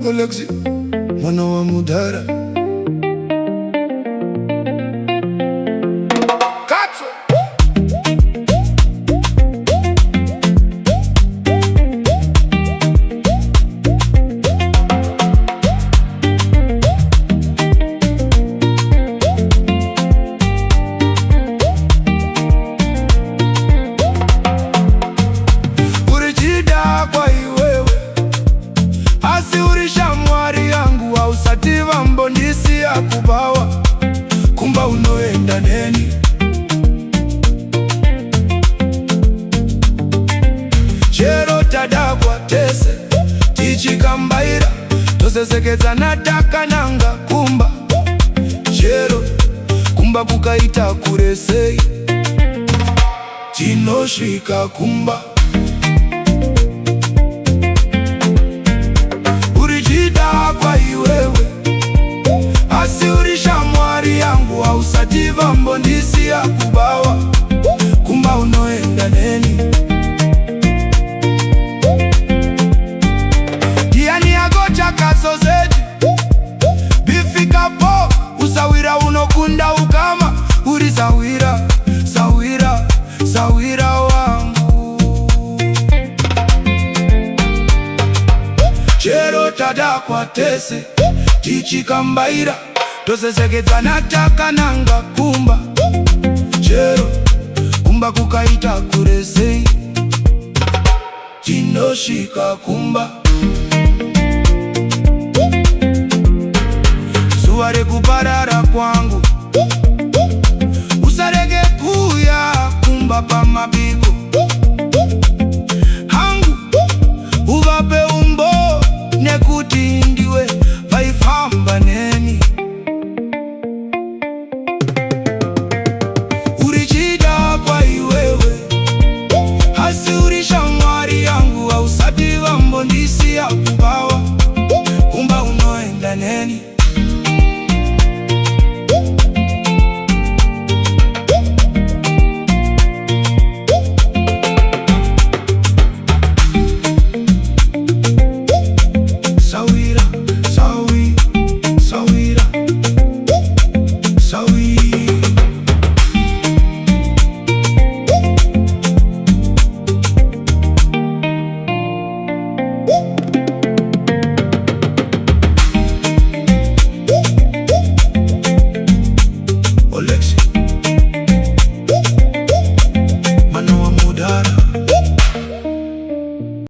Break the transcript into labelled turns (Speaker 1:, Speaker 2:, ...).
Speaker 1: Alexi mwana wa Mudhara. Mbondisi ya kubawa kumba unoenda neni chero tadagwa tese tichikambaira tosesekeza nataka nanga kumba chero kumba kukaita kuresei tinosvika kumba urijidagwa iwewe asiurisha mwari yangu ausativa mbondisi ya kubawa kumba unoenda neni diani yagocha kasozeti bifika po usawira unokunda ukama uri sawira sawira sawira wangu chero tada kwa tese tichikambaira tosesekeza nataka nanga kumba chero kumba kukaita kuresei tinoshika kumba zuwa rekuparara kwangu usarege kuya kumba pamabiko hangu uvape umbo nekuti